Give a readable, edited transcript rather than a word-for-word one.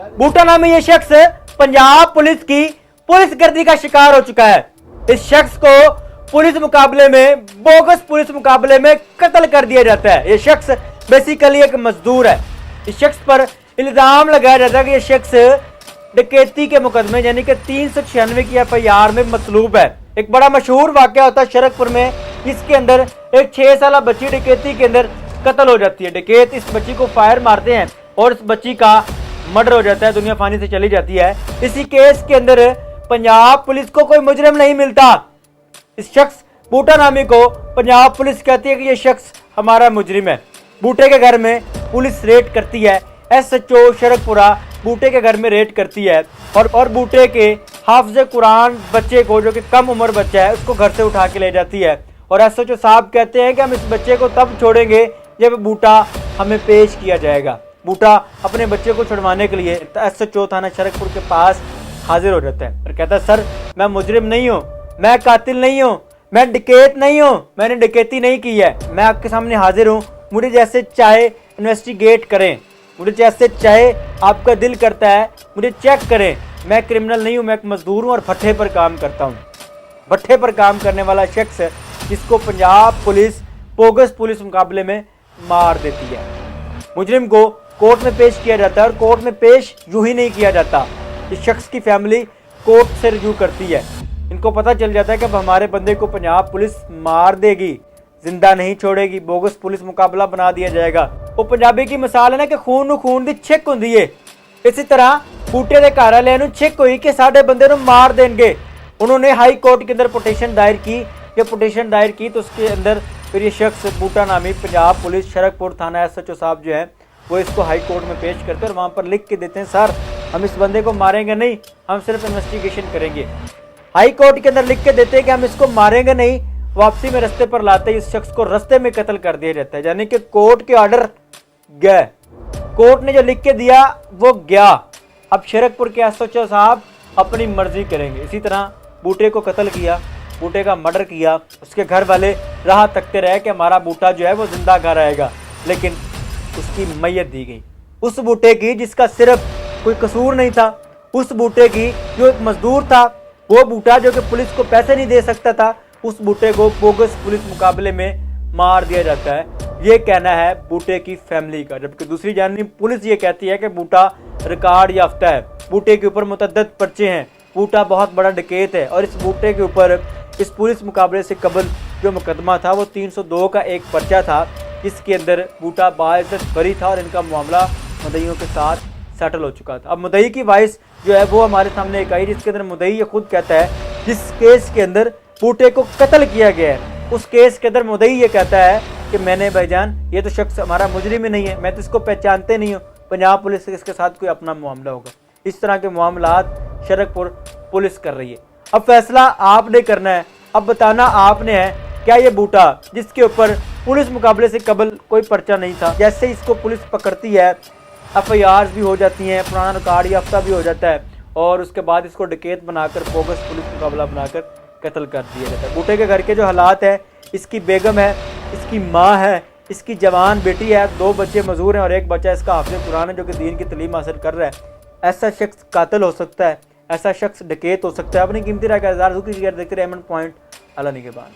बूटा नामी ये शख्स पंजाब पुलिस की पुलिस गर्दी का शिकार हो चुका है। इस शख्स को पुलिस मुकाबले में, बोगस पुलिस मुकाबले में कत्ल कर दिया जाता है। ये शख्स बेसिकली एक मजदूर है। इस शख्स पर इल्जाम लगाया जाता है कि ये शख्स डकैती के मुकदमे यानी कि 396 की FIR में मतलूब है। एक बड़ा मशहूर वाकया होता है शरकपुर में, इसके अंदर एक 6 साल बच्ची डकैती के अंदर कत्ल हो जाती है। डकैत इस बच्ची को फायर मारते हैं और इस बच्ची का मर्डर हो जाता है, दुनिया फानी से चली जाती है। इसी केस के अंदर पंजाब पुलिस को कोई मुजरिम नहीं मिलता। इस शख्स बूटा नामी को पंजाब पुलिस कहती है कि ये शख्स हमारा मुजरिम है। बूटे के घर में पुलिस रेड करती है। SHO शरकपुरा बूटे के घर में रेड करती है और बूटे के हाफिज कुरान बच्चे को, जो कि कम उम्र बच्चा है, उसको घर से उठा के ले जाती है। और SHO साहब कहते हैं कि हम इस बच्चे को तब छोड़ेंगे जब बूटा हमें पेश किया जाएगा। बूटा अपने बच्चे को छुड़वाने के लिए SHO थाना शरकपुर के पास हाजिर हो जाता है और कहता है, सर मैं मुजरिम नहीं हूँ, मैं कातिल नहीं हूँ, मैं डकैत नहीं हूँ, मैंने डकैती नहीं की है, मैं आपके सामने हाजिर हूँ। मुझे जैसे चाहे इन्वेस्टिगेट करें, मुझे जैसे चाहे आपका दिल करता है मुझे चेक करें, मैं क्रिमिनल नहीं हूँ, मैं एक मजदूर हूँ और भट्ठे पर काम करता हूँ। भट्ठे पर काम करने वाला शख्स जिसको पंजाब पुलिस बोगस पुलिस मुकाबले में मार देती है। मुजरिम को कोर्ट में पेश किया जाता है और कोर्ट में पेश यूं ही नहीं किया जाता। इस शख्स की फैमिली कोर्ट से रिव्यू करती है। इनको पता चल जाता है कि अब हमारे बंदे को पंजाब पुलिस मार देगी, जिंदा नहीं छोड़ेगी, बोगस पुलिस मुकाबला बना दिया जाएगा। वो पंजाबी की मिसाल है ना कि खून नू खून दी छिक हुंदी है। इसी तरह बूटे के घर वाले छिक हुई कि साडे बंदे नू मार देंगे। उन्होंने हाई कोर्ट के अंदर पिटीशन दायर की। जब पिटीशन दायर की तो उसके अंदर फिर ये शख्स बूटा नामी पंजाब पुलिस शरकपुर थाना SHO साहब जो है वो इसको हाई कोर्ट में पेश करते हैं और वहाँ पर लिख के देते हैं, सर हम इस बंदे को मारेंगे नहीं, हम सिर्फ इन्वेस्टिगेशन करेंगे। हाई कोर्ट के अंदर लिख के देते हैं कि हम इसको मारेंगे नहीं। वापसी में रस्ते पर लाते ही इस शख्स को रस्ते में कत्ल कर दिया जाता है। यानी कि कोर्ट के ऑर्डर गए, कोर्ट ने जो लिख के दिया वो गया। अब शरकपुर के SHO साहब अपनी मर्जी करेंगे। इसी तरह बूटे को कत्ल किया, बूटे का मर्डर किया। उसके घर वाले राह तकते रहे कि हमारा बूटा जो है वो जिंदा घर आएगा, लेकिन उसकी मैयत दी गई। उस बूटे की जिसका सिर्फ कोई कसूर नहीं था, उस बूटे की जो एक मजदूर था, वो बूटा जो कि पुलिस को पैसे नहीं दे सकता था, उस बूटे को बोगस पुलिस मुकाबले में मार दिया जाता है। ये कहना है बूटे की फैमिली का। जबकि दूसरी जानिब पुलिस ये कहती है कि बूटा रिकॉर्ड याफ्ता है, बूटे के ऊपर मुतअद्दिद पर्चे हैं, बूटा बहुत बड़ा डकैत है और इस बूटे के ऊपर इस पुलिस मुकाबले से कबल जो मुकदमा था वो 302 का एक पर्चा था, इसके अंदर बूटा बाइज्जत बरी था और इनका मामला मुद्दईयों के साथ सेटल हो चुका था। अब मुद्दई की वॉइस जो है वो हमारे सामने एक आई, जिसके अंदर मुद्दई ये खुद कहता है जिस केस के अंदर बूटे को कत्ल किया गया है, उस केस के अंदर मुद्दई ये कहता है कि मैंने भाईजान ये तो शख्स हमारा मुजरिम ही नहीं है, मैं तो इसको पहचानते नहीं हूँ, पंजाब पुलिस इसके साथ कोई अपना मामला होगा। इस तरह के मामलात शरकपुर पुलिस कर रही है। अब फैसला आपने करना है, अब बताना आपने है, क्या ये बूटा जिसके ऊपर पुलिस मुकाबले से कबल कोई पर्चा नहीं था, जैसे इसको पुलिस पकड़ती है FIRs भी हो जाती हैं, पुराना रिकॉर्ड याफ्ता भी हो जाता है और उसके बाद इसको डकैत बनाकर बोगस पुलिस मुकाबला बनाकर कत्ल कर दिया जाता है। बूटे के घर के जो हालात है, इसकी बेगम है, इसकी माँ है, इसकी जवान बेटी है, 2 बच्चे मजदूर हैं और एक बच्चा इसका हाफिज कुरान है जो कि दीन की तालीम हासिल कर रहा है। ऐसा शख्स कातिल हो सकता है, ऐसा शख्स डकैत हो सकता है। अपनी कीमती राय का इज़हार देखते रहे एमएन पॉइंट अला निगहबान।